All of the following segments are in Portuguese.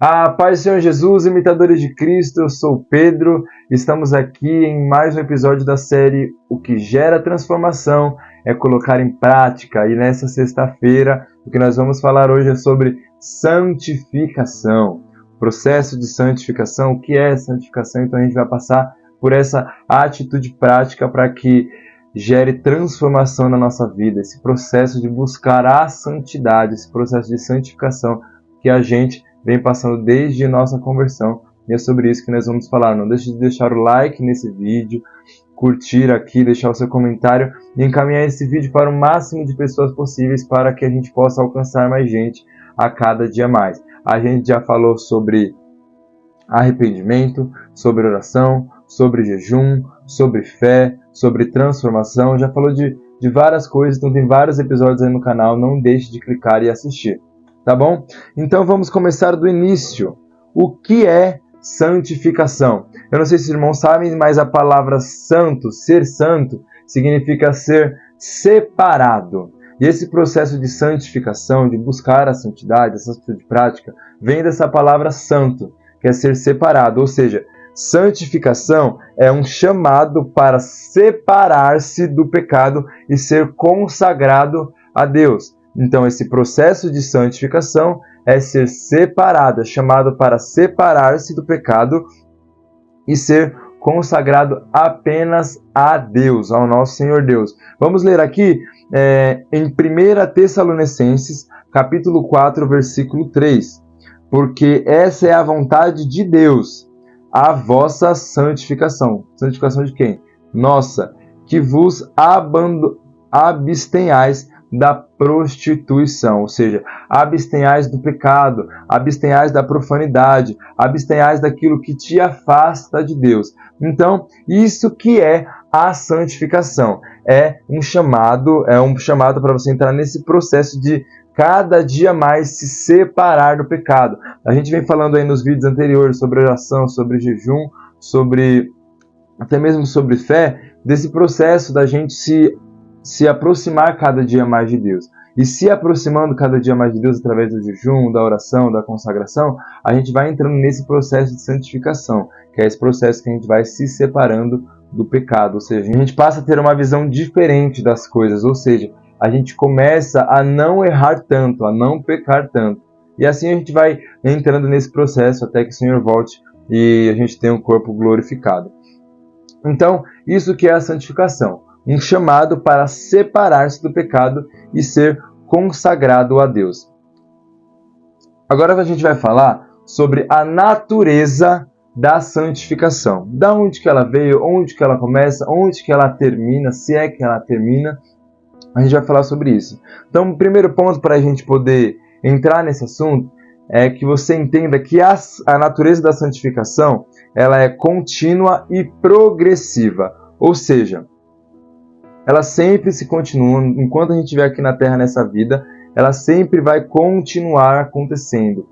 A paz do Senhor Jesus, imitadores de Cristo, eu sou o Pedro, estamos aqui em mais um episódio da série O que gera transformação é colocar em prática, e nessa sexta-feira o que nós vamos falar hoje é sobre santificação, processo de santificação. O que é santificação? Então a gente vai passar por essa atitude prática para que gere transformação na nossa vida, esse processo de buscar a santidade, esse processo de santificação que a gente vem passando desde nossa conversão, e é sobre isso que nós vamos falar. Não deixe de deixar o like nesse vídeo, curtir aqui, deixar o seu comentário e encaminhar esse vídeo para o máximo de pessoas possíveis para que a gente possa alcançar mais gente a cada dia mais. A gente já falou sobre arrependimento, sobre oração, sobre jejum, sobre fé, sobre transformação, já falou de várias coisas, então tem vários episódios aí no canal, não deixe de clicar e assistir. Tá bom? Então vamos começar do início. O que é santificação? Eu não sei se os irmãos sabem, mas a palavra santo, ser santo, significa ser separado. E esse processo de santificação, de buscar a santidade, essa atitude prática, vem dessa palavra santo, que é ser separado. Ou seja, santificação é um chamado para separar-se do pecado e ser consagrado a Deus. Então, esse processo de santificação é ser separado, é chamado para separar-se do pecado e ser consagrado apenas a Deus, ao nosso Senhor Deus. Vamos ler aqui em 1 Tessalonicenses, capítulo 4, versículo 3. Porque essa é a vontade de Deus, a vossa santificação. Santificação de quem? Nossa, que vos abstenhais da prostituição, ou seja, abstenhais do pecado, abstenhais da profanidade, abstenhais daquilo que te afasta de Deus. Então, isso que é a santificação. É um chamado para você entrar nesse processo de cada dia mais se separar do pecado. A gente vem falando aí nos vídeos anteriores sobre oração, sobre jejum, até mesmo sobre fé, desse processo da gente se aproximar cada dia mais de Deus. E se aproximando cada dia mais de Deus através do jejum, da oração, da consagração, a gente vai entrando nesse processo de santificação, que é esse processo que a gente vai se separando do pecado. Ou seja, a gente passa a ter uma visão diferente das coisas, ou seja, a gente começa a não errar tanto, a não pecar tanto. E assim a gente vai entrando nesse processo até que o Senhor volte e a gente tenha um corpo glorificado. Então, isso que é a santificação. Um chamado para separar-se do pecado e ser consagrado a Deus. Agora a gente vai falar sobre a natureza da santificação. Da onde que ela veio, onde que ela começa, onde que ela termina, se é que ela termina. A gente vai falar sobre isso. Então, o primeiro ponto para a gente poder entrar nesse assunto é que você entenda que a natureza da santificação ela é contínua e progressiva. Ou seja, ela sempre se continua, enquanto a gente estiver aqui na Terra nessa vida, ela sempre vai continuar acontecendo.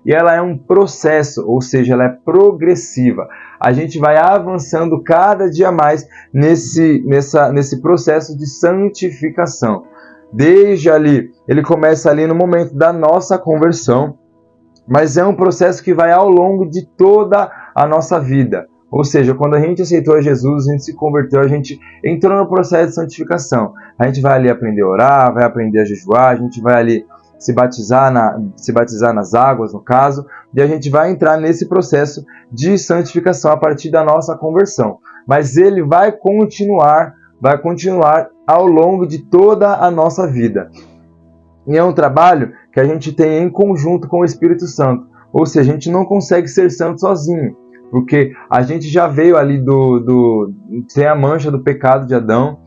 E ela é um processo, ou seja, ela é progressiva. A gente vai avançando cada dia mais nesse processo de santificação. Desde ali, ele começa ali no momento da nossa conversão, mas é um processo que vai ao longo de toda a nossa vida. Ou seja, quando a gente aceitou Jesus, a gente se converteu, a gente entrou no processo de santificação. A gente vai ali aprender a orar, vai aprender a jejuar, a gente vai ali se batizar nas águas, no caso, e a gente vai entrar nesse processo de santificação a partir da nossa conversão. Mas ele vai continuar ao longo de toda a nossa vida. E é um trabalho que a gente tem em conjunto com o Espírito Santo. Ou seja, a gente não consegue ser santo sozinho. Porque a gente já veio ali sem a mancha do pecado de Adão,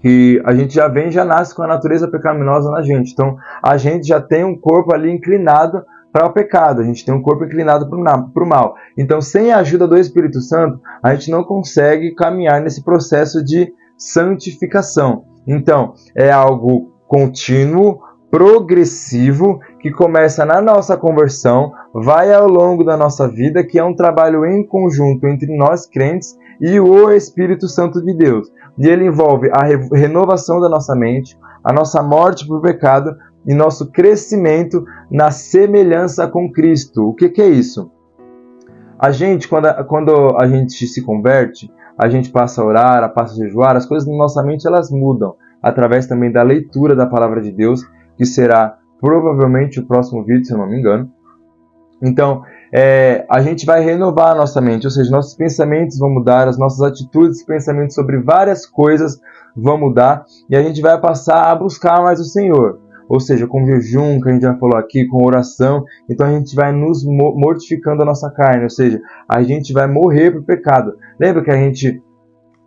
que a gente já nasce com a natureza pecaminosa na gente. Então, a gente já tem um corpo ali inclinado para o pecado, a gente tem um corpo inclinado para o mal. Então, sem a ajuda do Espírito Santo, a gente não consegue caminhar nesse processo de santificação. Então, é algo contínuo, progressivo, que começa na nossa conversão, vai ao longo da nossa vida, que é um trabalho em conjunto entre nós crentes e o Espírito Santo de Deus. E ele envolve a renovação da nossa mente, a nossa morte por pecado e nosso crescimento na semelhança com Cristo. O que é isso? A gente, quando a gente se converte, a gente passa a orar, passa a jejuar, as coisas na nossa mente elas mudam, através também da leitura da Palavra de Deus, que será provavelmente o próximo vídeo, se eu não me engano. Então, a gente vai renovar a nossa mente, ou seja, nossos pensamentos vão mudar, as nossas atitudes, pensamentos sobre várias coisas vão mudar, e a gente vai passar a buscar mais o Senhor. Ou seja, com jejum, que a gente já falou aqui, com oração, então a gente vai nos mortificando a nossa carne, ou seja, a gente vai morrer para o pecado. Lembra que a gente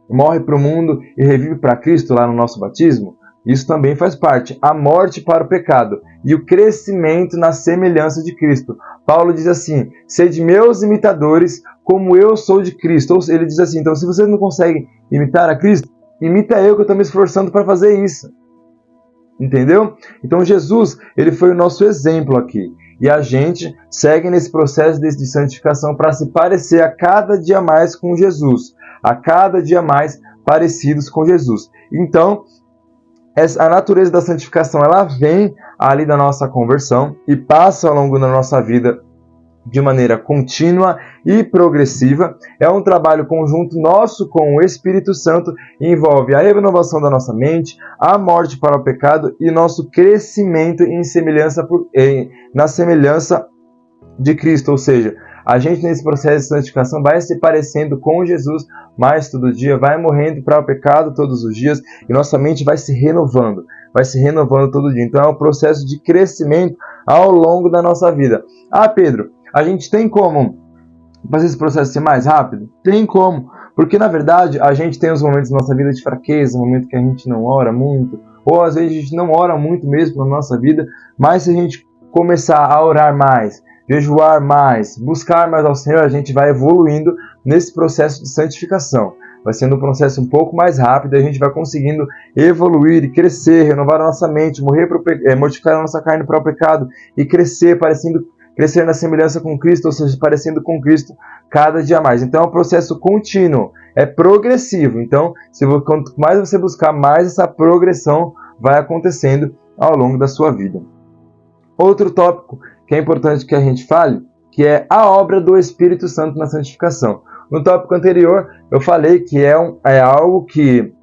morre para o mundo e revive para Cristo lá no nosso batismo? Isso também faz parte, a morte para o pecado e o crescimento na semelhança de Cristo. Paulo diz assim, sede meus imitadores, como eu sou de Cristo. Ou ele diz assim, então se vocês não conseguem imitar a Cristo, imita eu que eu estou me esforçando para fazer isso. Entendeu? Então Jesus, ele foi o nosso exemplo aqui. E a gente segue nesse processo de santificação para se parecer a cada dia mais com Jesus. A cada dia mais parecidos com Jesus. Então, a natureza da santificação, ela vem ali da nossa conversão e passa ao longo da nossa vida de maneira contínua e progressiva. É um trabalho conjunto nosso com o Espírito Santo e envolve a renovação da nossa mente, a morte para o pecado e nosso crescimento na semelhança de Cristo. Ou seja, a gente nesse processo de santificação vai se parecendo com Jesus mais todo dia, vai morrendo para o pecado todos os dias e nossa mente vai se renovando todo dia. Então é um processo de crescimento ao longo da nossa vida. Ah, Pedro, a gente tem como fazer esse processo ser mais rápido? Tem como, porque na verdade a gente tem os momentos da nossa vida de fraqueza, momento que a gente não ora muito, ou às vezes a gente não ora muito mesmo na nossa vida, mas se a gente começar a orar mais, jejuar mais, buscar mais ao Senhor, a gente vai evoluindo nesse processo de santificação. Vai sendo um processo um pouco mais rápido, a gente vai conseguindo evoluir e crescer, renovar a nossa mente, mortificar a nossa carne para o pecado e crescer na semelhança com Cristo, ou seja, parecendo com Cristo cada dia mais. Então é um processo contínuo, é progressivo. Então, quanto mais você buscar, mais essa progressão vai acontecendo ao longo da sua vida. Outro tópico que é importante que a gente fale, que é a obra do Espírito Santo na santificação. No tópico anterior, eu falei que é algo que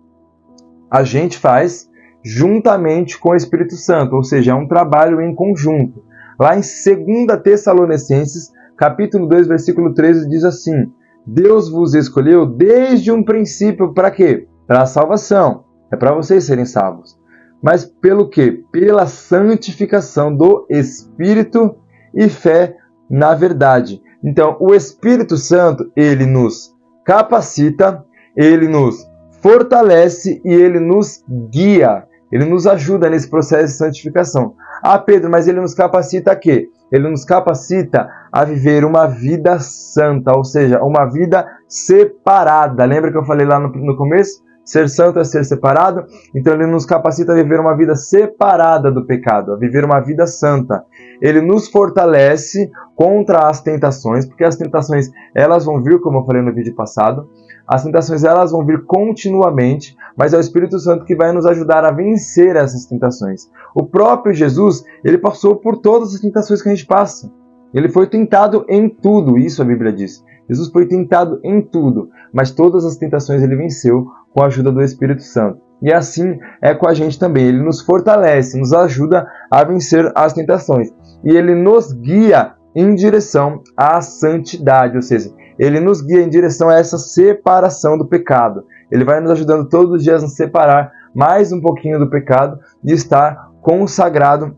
a gente faz juntamente com o Espírito Santo, ou seja, é um trabalho em conjunto. Lá em 2 Tessalonicenses, capítulo 2, versículo 13, diz assim, Deus vos escolheu desde um princípio para quê? Para a salvação. É para vocês serem salvos. Mas pelo quê? Pela santificação do Espírito e fé na verdade. Então, o Espírito Santo, ele nos capacita, ele nos fortalece e ele nos guia. Ele nos ajuda nesse processo de santificação. Ah, Pedro, mas ele nos capacita a quê? Ele nos capacita a viver uma vida santa, ou seja, uma vida separada. Lembra que eu falei lá no começo? Ser santo é ser separado. Então ele nos capacita a viver uma vida separada do pecado, a viver uma vida santa. Ele nos fortalece contra as tentações, porque as tentações elas vão vir, como eu falei no vídeo passado. As tentações elas vão vir continuamente, mas é o Espírito Santo que vai nos ajudar a vencer essas tentações. O próprio Jesus, ele passou por todas as tentações que a gente passa. Ele foi tentado em tudo, isso a Bíblia diz. Jesus foi tentado em tudo, mas todas as tentações ele venceu com a ajuda do Espírito Santo. E assim é com a gente também. Ele nos fortalece, nos ajuda a vencer as tentações. E ele nos guia em direção à santidade, ou seja, ele nos guia em direção a essa separação do pecado. Ele vai nos ajudando todos os dias a nos separar mais um pouquinho do pecado e estar consagrado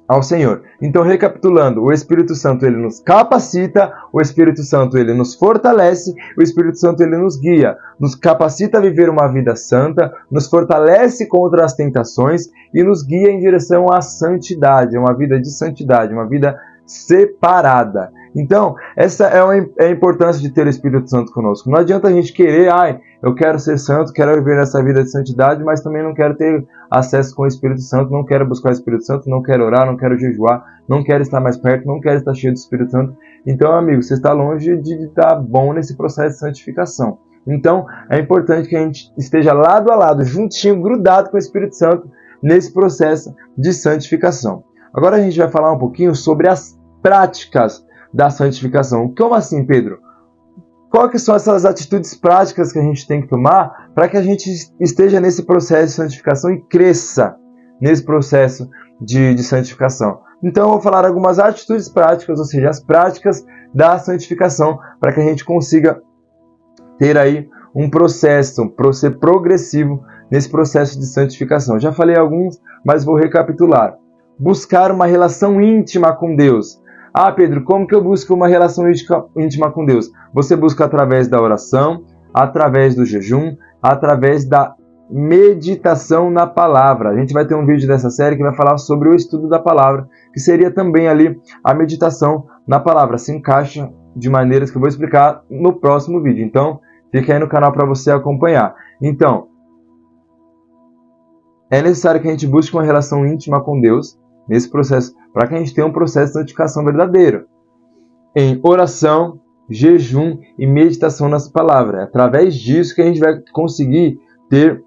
ao Senhor. Então, recapitulando, o Espírito Santo ele nos capacita, o Espírito Santo ele nos fortalece, o Espírito Santo ele nos guia, nos capacita a viver uma vida santa, nos fortalece contra as tentações e nos guia em direção à santidade, uma vida de santidade, uma vida separada. Então, essa é a importância de ter o Espírito Santo conosco. Não adianta a gente querer, eu quero ser santo, quero viver essa vida de santidade, mas também não quero ter acesso com o Espírito Santo, não quero buscar o Espírito Santo, não quero orar, não quero jejuar, não quero estar mais perto, não quero estar cheio do Espírito Santo. Então, amigo, você está longe de estar bom nesse processo de santificação. Então, é importante que a gente esteja lado a lado, juntinho, grudado com o Espírito Santo, nesse processo de santificação. Agora a gente vai falar um pouquinho sobre as práticas da santificação. Como assim, Pedro? Quais que são essas atitudes práticas que a gente tem que tomar para que a gente esteja nesse processo de santificação e cresça nesse processo de santificação? Então eu vou falar algumas atitudes práticas, ou seja, as práticas da santificação, para que a gente consiga ter aí um processo progressivo nesse processo de santificação. Já falei alguns, mas vou recapitular. Buscar uma relação íntima com Deus. Ah, Pedro, como que eu busco uma relação íntima com Deus? Você busca através da oração, através do jejum, através da meditação na palavra. A gente vai ter um vídeo dessa série que vai falar sobre o estudo da palavra, que seria também ali a meditação na palavra. Se encaixa de maneiras que eu vou explicar no próximo vídeo. Então, fica aí no canal para você acompanhar. Então, é necessário que a gente busque uma relação íntima com Deus nesse processo, para que a gente tenha um processo de santificação verdadeiro. Em oração, jejum e meditação nessa palavra. É através disso que a gente vai conseguir ter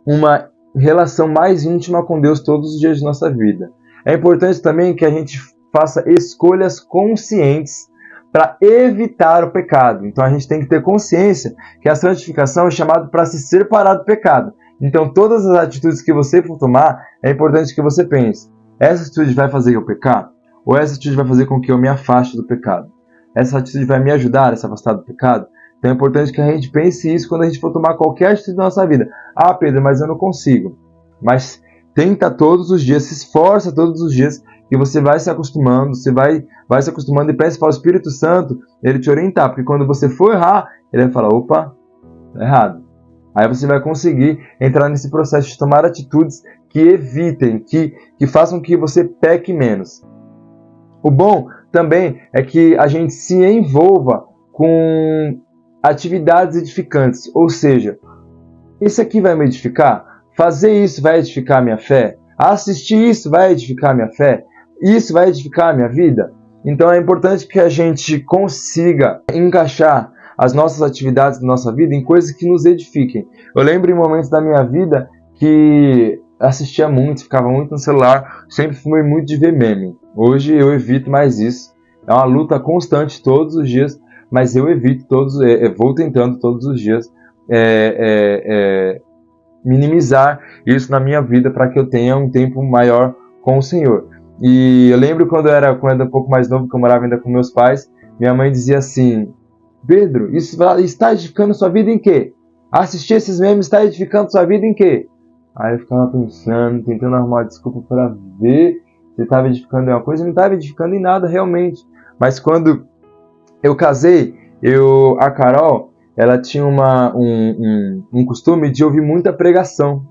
uma relação mais íntima com Deus todos os dias de nossa vida. É importante também que a gente faça escolhas conscientes para evitar o pecado. Então a gente tem que ter consciência que a santificação é chamada para se separar do pecado. Então todas as atitudes que você for tomar, é importante que você pense: essa atitude vai fazer eu pecar? Ou essa atitude vai fazer com que eu me afaste do pecado? Essa atitude vai me ajudar a se afastar do pecado? Então é importante que a gente pense isso quando a gente for tomar qualquer atitude na nossa vida. Ah, Pedro, mas eu não consigo. Mas tenta todos os dias, se esforça todos os dias, que você vai se acostumando, vai se acostumando e peça para o Espírito Santo ele te orientar. Porque quando você for errar, ele vai falar: opa, tá errado. Aí você vai conseguir entrar nesse processo de tomar atitudes que evitem, que façam que você peque menos. O bom também é que a gente se envolva com atividades edificantes, ou seja, isso aqui vai me edificar? Fazer isso vai edificar a minha fé? Assistir isso vai edificar a minha fé? Isso vai edificar a minha vida? Então é importante que a gente consiga encaixar as nossas atividades da nossa vida em coisas que nos edifiquem. Eu lembro em momentos da minha vida que assistia muito, ficava muito no celular, sempre fui muito de ver meme. Hoje eu evito mais isso. É uma luta constante todos os dias, mas eu evito vou tentando todos os dias minimizar isso na minha vida para que eu tenha um tempo maior com o Senhor. E eu lembro quando eu era um pouco mais novo, que eu morava ainda com meus pais, minha mãe dizia assim: Pedro, isso está edificando sua vida em quê? Assistir esses memes está edificando sua vida em quê? Aí eu ficava pensando, tentando arrumar desculpa para ver se estava edificando em uma coisa. Não estava edificando em nada realmente. Mas quando eu casei, a Carol, ela tinha um costume de ouvir muita pregação.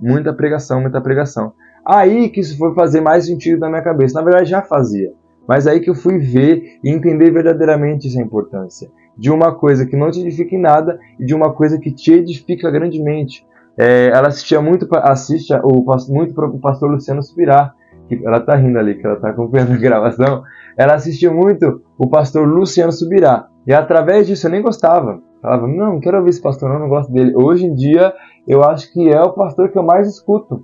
Aí que isso foi fazer mais sentido na minha cabeça. Na verdade já fazia. Mas aí que eu fui ver e entender verdadeiramente essa importância de uma coisa que não te edifica em nada e de uma coisa que te edifica grandemente. Ela assiste muito para o pastor Luciano Subirá, que ela está rindo ali, que ela está acompanhando a gravação. Ela assistia muito o pastor Luciano Subirá, e através disso eu nem gostava. Falava: não quero ouvir esse pastor, não gosto dele. Hoje em dia eu acho que é o pastor que eu mais escuto.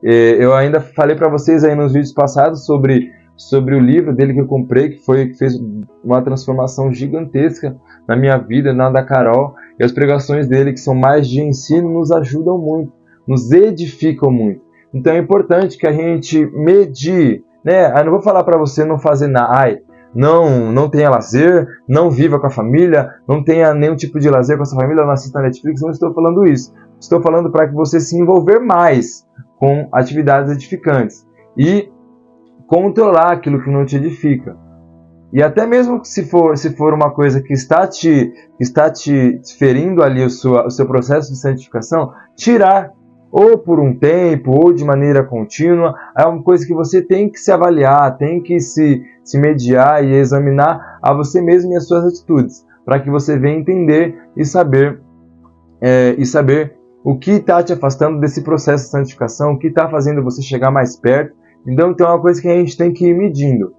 Eu ainda falei para vocês aí nos vídeos passados sobre o livro dele que eu comprei, que fez uma transformação gigantesca na minha vida, na da Carol. E as pregações dele, que são mais de ensino, nos ajudam muito, nos edificam muito. Então é importante que a gente medie, né? Eu não vou falar para você não fazer nada. Não tenha lazer, não viva com a família, não tenha nenhum tipo de lazer com a sua família, não assista Netflix. Não estou falando isso. Estou falando para que você se envolver mais com atividades edificantes e controlar aquilo que não te edifica. E até mesmo se for uma coisa que está te ferindo ali o seu processo de santificação, tirar, ou por um tempo, ou de maneira contínua. É uma coisa que você tem que se avaliar, tem que se mediar e examinar a você mesmo e as suas atitudes, para que você venha entender e saber o que está te afastando desse processo de santificação, o que está fazendo você chegar mais perto. Então é uma coisa que a gente tem que ir medindo.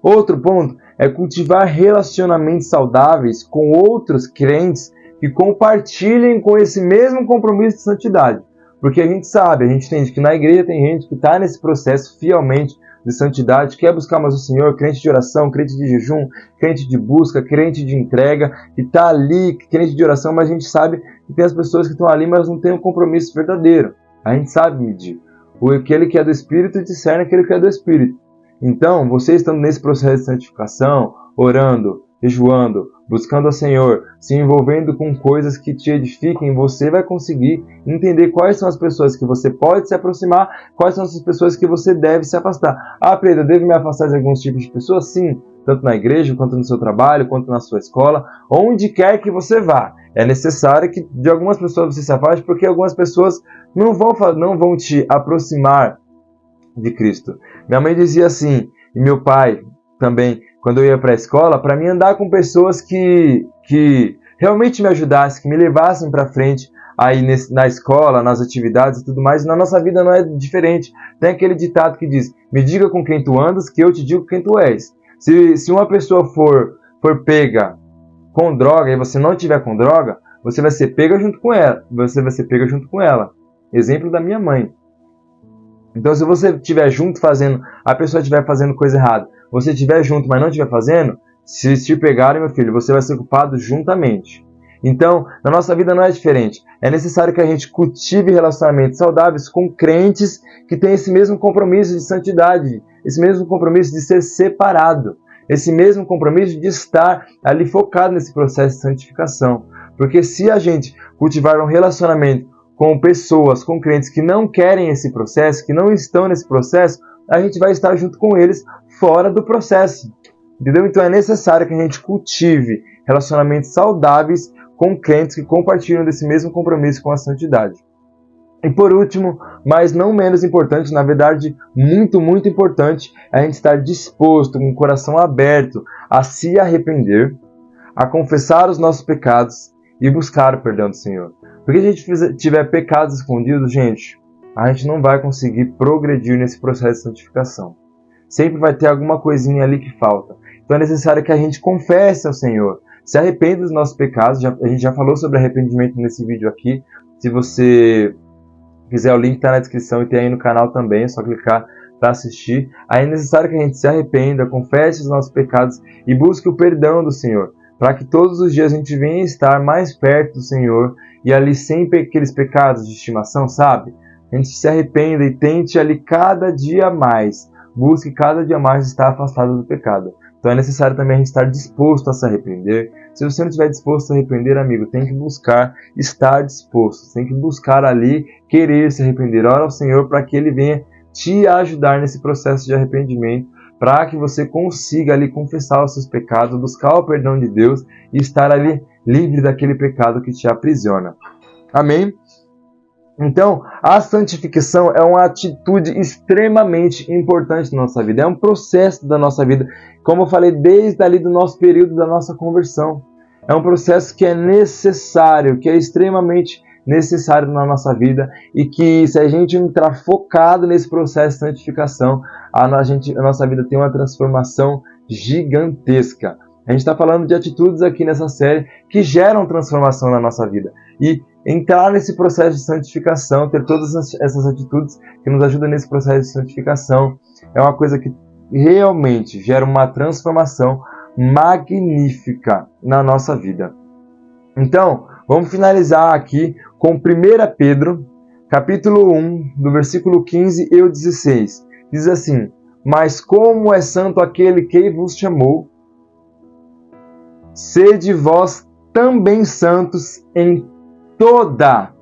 Outro ponto é cultivar relacionamentos saudáveis com outros crentes que compartilhem com esse mesmo compromisso de santidade. Porque a gente sabe, a gente entende que na igreja tem gente que está nesse processo fielmente de santidade, quer buscar mais o Senhor, crente de oração, crente de jejum, crente de busca, crente de entrega, que está ali, crente de oração, mas a gente sabe que tem as pessoas que estão ali, mas não tem um compromisso verdadeiro. A gente sabe medir. Aquele que é do Espírito discerne aquele que é do Espírito. Então, você estando nesse processo de santificação, orando, jejuando, buscando ao Senhor, se envolvendo com coisas que te edifiquem, você vai conseguir entender quais são as pessoas que você pode se aproximar, quais são as pessoas que você deve se afastar. Ah, Pedro, eu devo me afastar de alguns tipos de pessoas? Sim, tanto na igreja, quanto no seu trabalho, quanto na sua escola, onde quer que você vá. É necessário que de algumas pessoas você se afaste, porque algumas pessoas não vão te aproximar de Cristo. Minha mãe dizia assim, e meu pai também, quando eu ia para a escola, para mim andar com pessoas que realmente me ajudassem, que me levassem para frente aí na escola, nas atividades e tudo mais. E na nossa vida não é diferente. Tem aquele ditado que diz, me diga com quem tu andas, que eu te digo quem tu és. Se uma pessoa for pega com droga e você não tiver com droga, você vai ser pega junto com ela. Você vai ser pega junto com ela. Exemplo da minha mãe. Então, se você estiver junto fazendo, a pessoa estiver fazendo coisa errada, você estiver junto, mas não estiver fazendo, se te pegarem, meu filho, você vai ser culpado juntamente. Então, na nossa vida não é diferente. É necessário que a gente cultive relacionamentos saudáveis com crentes que têm esse mesmo compromisso de santidade, esse mesmo compromisso de ser separado, esse mesmo compromisso de estar ali focado nesse processo de santificação. Porque se a gente cultivar um relacionamento com pessoas, com crentes que não querem esse processo, que não estão nesse processo, a gente vai estar junto com eles fora do processo. Entendeu? Então é necessário que a gente cultive relacionamentos saudáveis com crentes que compartilham desse mesmo compromisso com a santidade. E por último, mas não menos importante, na verdade muito, muito importante, é a gente estar disposto, com o coração aberto, a se arrepender, a confessar os nossos pecados e buscar o perdão do Senhor. Porque se a gente tiver pecados escondidos, gente, a gente não vai conseguir progredir nesse processo de santificação. Sempre vai ter alguma coisinha ali que falta. Então é necessário que a gente confesse ao Senhor, se arrependa dos nossos pecados. A gente já falou sobre arrependimento nesse vídeo aqui. Se você quiser, o link está na descrição e tem aí no canal também, é só clicar para assistir. Aí é necessário que a gente se arrependa, confesse os nossos pecados e busque o perdão do Senhor, para que todos os dias a gente venha estar mais perto do Senhor e ali sempre aqueles pecados de estimação, sabe? A gente se arrependa e tente ali cada dia mais, busque cada dia mais estar afastado do pecado. Então é necessário também a gente estar disposto a se arrepender. Se você não estiver disposto a se arrepender, amigo, tem que buscar estar disposto, tem que buscar ali querer se arrepender. Ora ao Senhor para que Ele venha te ajudar nesse processo de arrependimento, para que você consiga ali confessar os seus pecados, buscar o perdão de Deus e estar ali livre daquele pecado que te aprisiona. Amém? Então, a santificação é uma atitude extremamente importante na nossa vida. É um processo da nossa vida, como eu falei, desde ali do nosso período da nossa conversão. É um processo que é necessário, que é extremamente necessário na nossa vida e que, se a gente entrar focado nesse processo de santificação, a nossa vida tem uma transformação gigantesca. A gente está falando de atitudes aqui nessa série que geram transformação na nossa vida. E entrar nesse processo de santificação, ter todas essas atitudes que nos ajudam nesse processo de santificação, é uma coisa que realmente gera uma transformação magnífica na nossa vida. Então, vamos finalizar aqui com 1 Pedro, capítulo 1, do versículo 15 e o 16. Diz assim: mas como é santo aquele que vos chamou, sede vós também santos em toda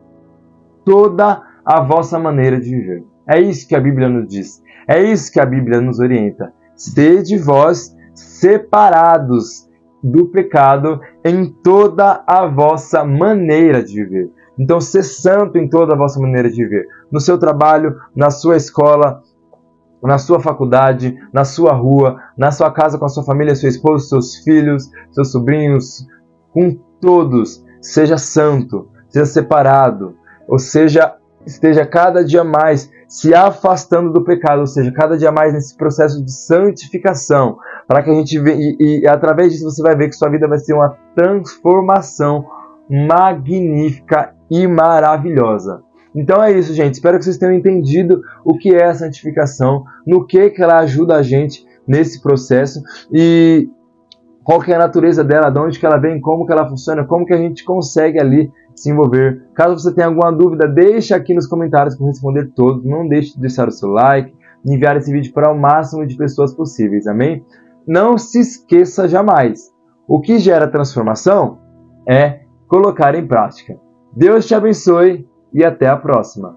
a vossa maneira de viver. É isso que a Bíblia nos diz. É isso que a Bíblia nos orienta. Sede vós separados do pecado em toda a vossa maneira de viver. Então, ser santo em toda a vossa maneira de viver. No seu trabalho, na sua escola, na sua faculdade, na sua rua, na sua casa com a sua família, seu esposo, seus filhos, seus sobrinhos, com todos. Seja santo, seja separado, ou seja, esteja cada dia mais se afastando do pecado, ou seja, cada dia mais nesse processo de santificação, para que a gente e através disso você vai ver que sua vida vai ser uma transformação magnífica e maravilhosa. Então é isso, gente. Espero que vocês tenham entendido o que é a santificação, no que ela ajuda a gente nesse processo e qual que é a natureza dela, de onde que ela vem, como que ela funciona, como que a gente consegue ali se envolver. Caso você tenha alguma dúvida, deixa aqui nos comentários que eu vou responder todos. Não deixe de deixar o seu like, de enviar esse vídeo para o máximo de pessoas possíveis, amém? Não se esqueça jamais, o que gera transformação é colocar em prática. Deus te abençoe e até a próxima.